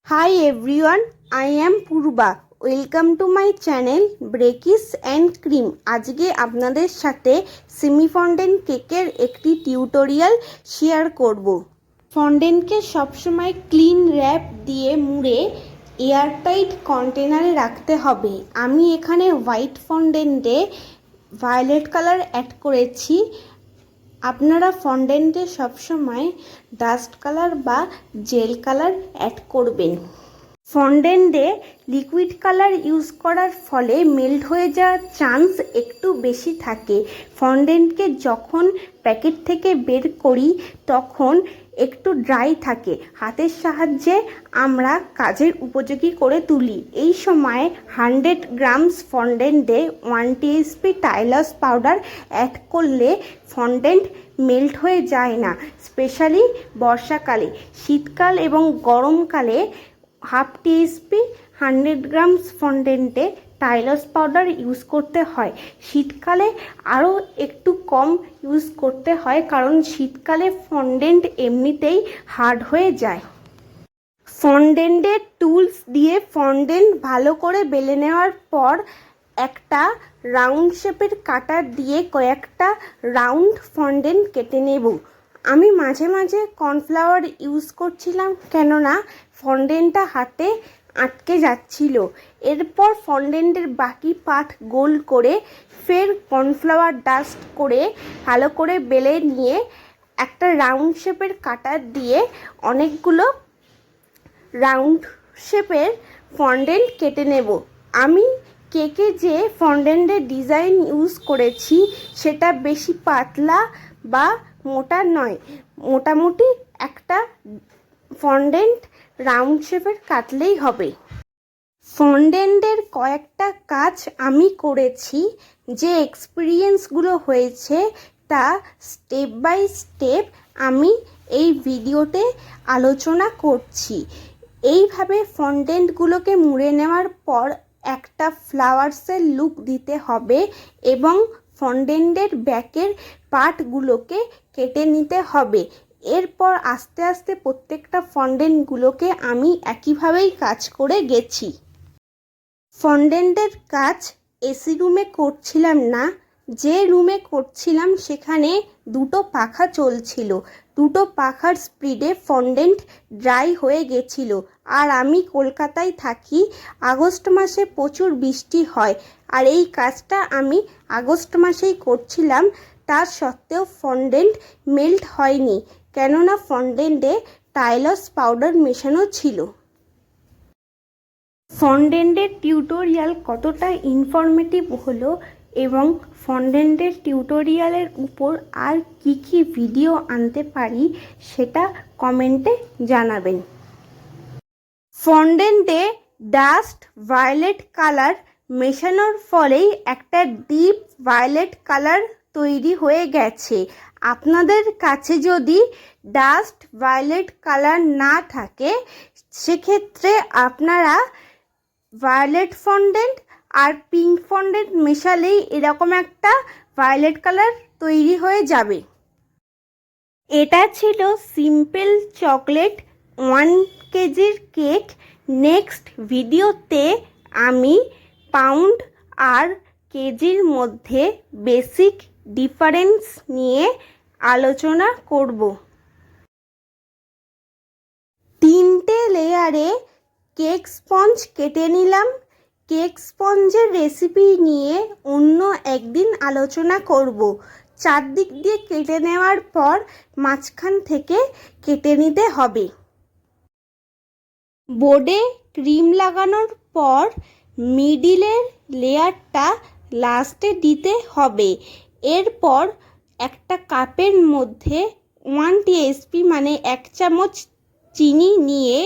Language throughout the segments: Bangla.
Hi everyone, I am Purba. Welcome to my channel ব্রেকিস অ্যান্ড ক্রিম। আজকে আপনাদের সাথে সেমি ফন্ডেন্ট কেকের একটি টিউটোরিয়াল শেয়ার করব। ফন্ডেন্টকে সবসময় ক্লিন র্যাপ দিয়ে মুড়ে এয়ারটাইট কন্টেনারে রাখতে হবে। আমি এখানে হোয়াইট ফন্ডেন্টে ভায়োলেট কালার অ্যাড করেছি। আপনারা ফন্ডেন্টে সবসময় ডাস্ট কালার বা জেল কালার অ্যাড করবেন। ফন্ডেন্টে লিকুইড কালার ইউজ করার ফলে মেল্ট হয়ে যাওয়ার চান্স একটু বেশি থাকে। ফন্ডেন্টকে যখন প্যাকেট থেকে বের করি তখন একটু ড্রাই থাকে। হাতের সাহায্যে আমরা কাজের উপযোগী করে তুলি। এই সময় 100 গ্রামস ফন্ডেন্টে 1 টিএসপি টাইলার্স পাউডার অ্যাড করলে ফন্ডেন্ট মেল্ট হয়ে যায় না, স্পেশালি বর্ষাকালে। শীতকাল এবং গরমকালে 1/2 টিএসপি 100 গ্রামস ফন্ডেন্টে টাইলার্স পাউডার ইউজ করতে হয়। শীতকালে আরও একটু কম ইউজ করতে হয়, কারণ শীতকালে ফন্ডেন্ট এমনিতেই হার্ড হয়ে যায়। ফন্ডেন্টের টুলস দিয়ে ফন্ডেন্ট ভালো করে বেলে নেওয়ার পর একটা রাউন্ড শেপের কাটার দিয়ে কয়েকটা রাউন্ড ফন্ডেন্ট কেটে নেব। আমি মাঝে মাঝে কর্নফ্লাওয়ার ইউজ করছিলাম, কেননা ফন্ডেন্টটা হাতে আটকে যাচ্ছিল। এরপর ফন্ডেন্টের বাকি পার্ট গোল করে ফের কর্নফ্লাওয়ার ডাস্ট করে ভালো করে বেলে নিয়ে একটা রাউন্ড শেপের কাটার দিয়ে অনেকগুলো রাউন্ড শেপের ফন্ডেন্ট কেটে নেব। আমি কেকে যে ফন্ডেন্টের ডিজাইন ইউজ করেছি সেটা বেশি পাতলা বা মোটা নয়, মোটামুটি একটা ফন্ডেন্ট রাউন্ড শেপের কাটলেই হবে। ফন্ডেন্টের কয়েকটা কাজ আমি করেছি, যে এক্সপিরিয়েন্সগুলো হয়েছে তা স্টেপ বাই স্টেপ আমি এই ভিডিওতে আলোচনা করছি। এইভাবে ফন্ডেন্টগুলোকে মুড়ে নেওয়ার পর একটা ফ্লাওয়ার্সের লুক দিতে হবে এবং ফন্ডেন্টের ব্যাকের পার্টগুলোকে কেটে নিতে হবে। এরপর আস্তে আস্তে প্রত্যেকটা ফন্ডেন্টগুলোকে আমি একইভাবেই কাজ করে গেছি। ফন্ডেন্টের কাজ এসি রুমে করছিলাম না, যে রুমে করছিলাম সেখানে দুটো পাখা চলছিল। দুটো পাখার স্পিডে ফন্ডেন্ট ড্রাই হয়ে গেছিল। আর আমি কলকাতায় থাকি, আগস্ট মাসে প্রচুর বৃষ্টি হয়, আর এই কাজটা আমি আগস্ট মাসেই করছিলাম। তার সত্ত্বেও ফন্ডেন্ট মেল্ট হয়নি, কেননা ফন্ডেন্টে টাইলার্স পাউডার মেশানো ছিল। ফন্ডেন্টের টিউটোরিয়াল কতটা ইনফরমেটিভ হলো এবং ফন্ডেন্টের টিউটোরিয়ালের উপর আর কি ভিডিও আনতে পারি সেটা কমেন্টে জানাবেন। ফন্ডেন্টে ডাস্ট ভায়োলেট কালার মেশানোর ফলেই একটা ডিপ ভায়োলেট কালার তৈরি হয়ে গেছে। আপনাদের কাছে যদি ডাস্ট ভায়োলেট কালার না থাকে সেক্ষেত্রে আপনারা ভায়োলেট ফন্ডেন্ট আর পিঙ্ক ফন্ডেন্ট মেশালেই এরকম একটা ভায়োলেট কালার তৈরি হয়ে যাবে। এটা ছিল সিম্পল চকলেট 1 কেজির কেক। নেক্সট ভিডিওতে আমি পাউন্ড আর কেজির মধ্যে বেসিক ডিফারেন্স নিয়ে আলোচনা করব। 3টে লেয়ারে কেক স্পঞ্জ কেটে নিলাম। কেক স্পঞ্জের রেসিপি নিয়ে অন্য একদিন আলোচনা করব। চারদিক দিয়ে কেটে নেওয়ার পর মাঝখান থেকে কেটে নিতে হবে। বোর্ডে ক্রিম লাগানোর পর মিডিলের লেয়ারটা লাস্টে দিতে হবে। এরপর একটা কাপের মধ্যে 1 টিএসপি মানে 1 চামচ চিনি নিয়ে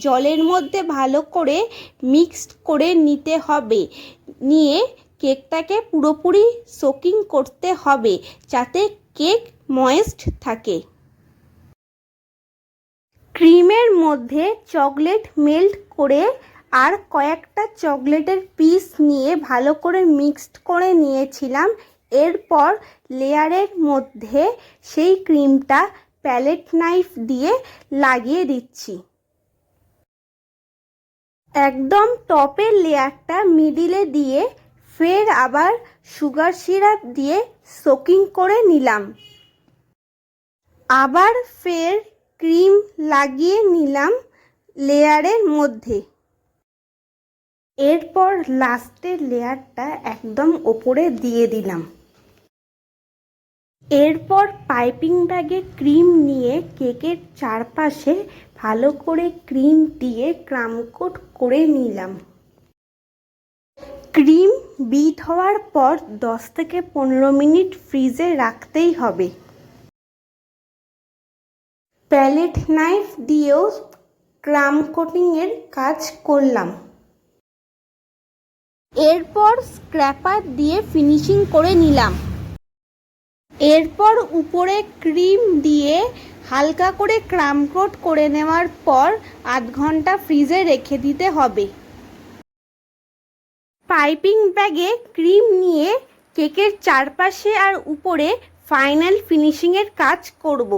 জলের মধ্যে ভালো করে মিক্সড করে নিতে হবে। নিয়ে কেকটাকে পুরোপুরি সোকিং করতে হবে যাতে কেক ময়েস্ট থাকে। ক্রিমের মধ্যে চকলেট মেল্ট করে আর কয়েকটা চকলেটের পিস নিয়ে ভালো করে মিক্সড করে নিয়েছিলাম। এরপর লেয়ারের মধ্যে সেই ক্রিমটা প্যালেট নাইফ দিয়ে লাগিয়ে দিচ্ছি। একদম টপের লেয়ারটা মিডিলে দিয়ে ফের আবার সুগার সিরাপ দিয়ে সোকিং করে নিলাম। আবার ফের ক্রিম লাগিয়ে নিলাম লেয়ারের মধ্যে। এরপর লাস্টের লেয়ারটা একদম ওপরে দিয়ে দিলাম। এরপর পাইপিং ব্যাগে ক্রিম নিয়ে কেকের চারপাশে ভালো করে ক্রিম দিয়ে ক্রামকোট করে নিলাম। ক্রিম বিট হওয়ার পর 10 থেকে 15 মিনিট ফ্রিজে রাখতেই হবে। প্যালেট নাইফ দিয়েও ক্রাম কোটিংয়ের কাজ করলাম। এরপর স্ক্র্যাপার দিয়ে ফিনিশিং করে নিলাম। এরপর উপরে ক্রিম দিয়ে হালকা করে ক্রাম কোট করে নেওয়ার পর আধ ঘন্টা ফ্রিজে রেখে দিতে হবে। পাইপিং ব্যাগে ক্রিম নিয়ে কেকের চারপাশে আর উপরে ফাইনাল ফিনিশিংয়ের কাজ করব।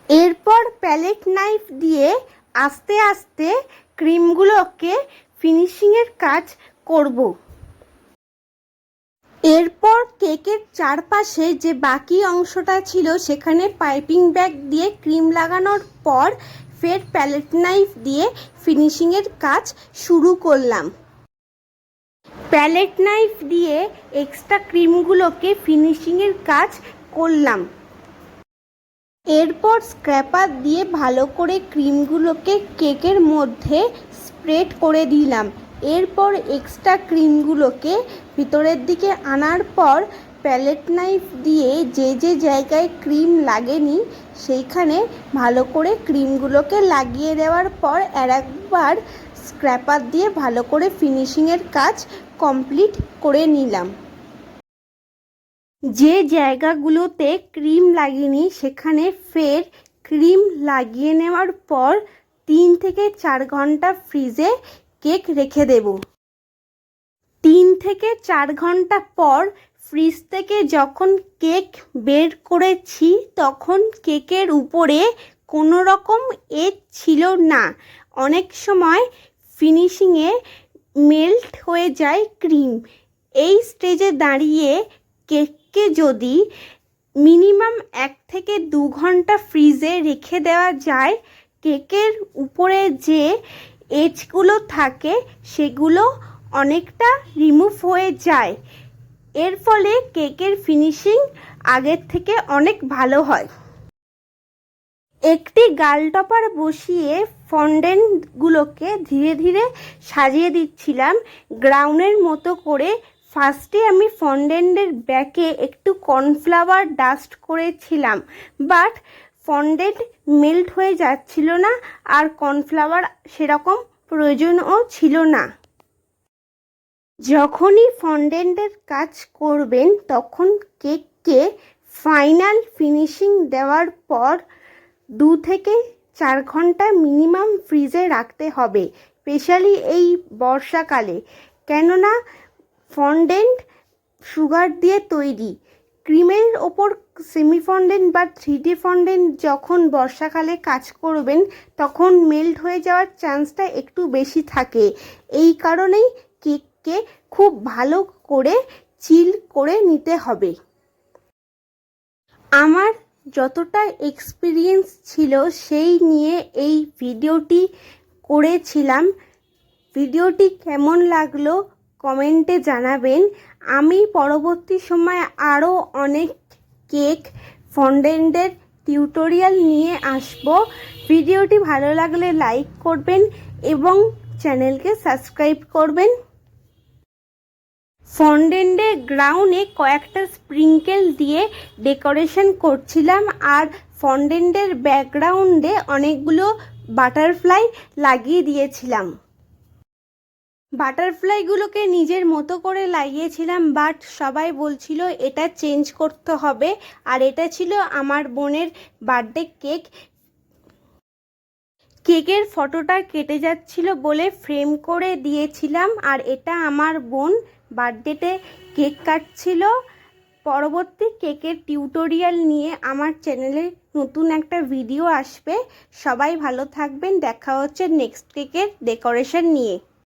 এরপর প্যালেট নাইফ দিয়ে আস্তে আস্তে ক্রিমগুলোকে ফিনিশিংয়ের কাজ করব। এরপর কেকের চারপাশে যে বাকি অংশটা ছিল সেখানে পাইপিং ব্যাগ দিয়ে ক্রিম লাগানোর পর ফের প্যালেট নাইফ দিয়ে ফিনিশিংয়ের কাজ শুরু করলাম। প্যালেট নাইফ দিয়ে এক্সট্রা ক্রিমগুলোকে ফিনিশিংয়ের কাজ করলাম। এরপর স্ক্র্যাপার দিয়ে ভালো করে ক্রিমগুলোকে কেকের মধ্যে স্প্রেড করে দিলাম। এরপর এক্সট্রা ক্রিমগুলোকে ভিতরের দিকে আনার পর প্যালেট নাইফ দিয়ে যে যে জায়গায় ক্রিম লাগেনি সেইখানে ভালো করে ক্রিমগুলোকে লাগিয়ে দেওয়ার পর আরেকবার স্ক্র্যাপার দিয়ে ভালো করে ফিনিশিংয়ের কাজ কমপ্লিট করে নিলাম। যে জায়গাগুলোতে ক্রিম লাগেনি সেখানে ফের ক্রিম লাগিয়ে নেওয়ার পর 3 থেকে 4 ঘন্টা ফ্রিজে কেক রেখে দেব। 3 থেকে 4 ঘন্টা পর ফ্রিজ থেকে যখন কেক বের করেছি তখন কেকের উপরে কোনো রকম এজ ছিল না। অনেক সময় ফিনিশিংয়ে মেল্ট হয়ে যায় ক্রিম। এই স্টেজে দাঁড়িয়ে কেককে যদি মিনিমাম 1 থেকে 2 ঘন্টা ফ্রিজে রেখে দেওয়া যায় কেকের উপরে যে এজগুলো থাকে সেগুলো অনেকটা রিমুভ হয়ে যায়। এর ফলে কেকের ফিনিশিং আগের থেকে অনেক ভালো হয়। একটি গাল টপার বসিয়ে ফন্ডেন্টগুলোকে ধীরে ধীরে সাজিয়ে দিচ্ছিলাম গ্রাউন্ডের মতো করে। ফার্স্টে আমি ফন্ডেন্টের ব্যাকে একটু কর্নফ্লাওয়ার ডাস্ট করেছিলাম, বাট ফন্ডেন্ট মেল্ট হয়ে যাচ্ছিল না আর কর্নফ্লাওয়ার সেরকম প্রয়োজনও ছিল না। যখনই ফন্ডেন্টের কাজ করবেন তখন কেককে ফাইনাল ফিনিশিং দেওয়ার পর 2 থেকে 4 ঘন্টা মিনিমাম ফ্রিজে রাখতে হবে, স্পেশালি এই বর্ষাকালে। কেননা ফন্ডেন্ট সুগার দিয়ে তৈরি। ক্রিমের ওপর সেমি ফন্ডেন্ট বা 3D ফন্ডেন্ট যখন বর্ষাকালে কাজ করবেন তখন মেল্ট হয়ে যাওয়ার চান্সটা একটু বেশি থাকে। এই কারণেই কেককে খুব ভালো করে চিল করে নিতে হবে। আমার যতটা এক্সপিরিয়েন্স ছিল সেই নিয়ে এই ভিডিওটি করেছিলাম। ভিডিওটি কেমন লাগলো কমেন্টে জানাবেন। আমি পরবর্তী সময় আরও অনেক কেক ফন্ডেন্টের টিউটোরিয়াল নিয়ে আসব। ভিডিওটি ভালো লাগলে লাইক করবেন এবং চ্যানেলকে সাবস্ক্রাইব করবেন। ফন্ডেন্টের গ্রাউন্ডে কয়েকটা স্প্রিঙ্কেল দিয়ে ডেকোরেশন করছিলাম আর ফন্ডেন্টের ব্যাকগ্রাউন্ডে অনেকগুলো বাটারফ্লাই লাগিয়ে দিয়েছিলাম। বাটারফ্লাইগুলোকে নিজের মতো করে লাগিয়েছিলাম, বাট সবাই বলছিল এটা চেঞ্জ করতে হবে। আর এটা ছিল আমার বোনের বার্থডে কেক। কেকের ফটোটা কেটে যাচ্ছিল বলে ফ্রেম করে দিয়েছিলাম। আর এটা আমার বোন বার্থডেতে কেক কাটছিল পরবর্তী কেকের টিউটোরিয়াল নিয়ে আমার চ্যানেলে নতুন একটা ভিডিও আসবে। সবাই ভালো থাকবেন, দেখা হচ্ছে নেক্সট কেকের ডেকোরেশন নিয়ে।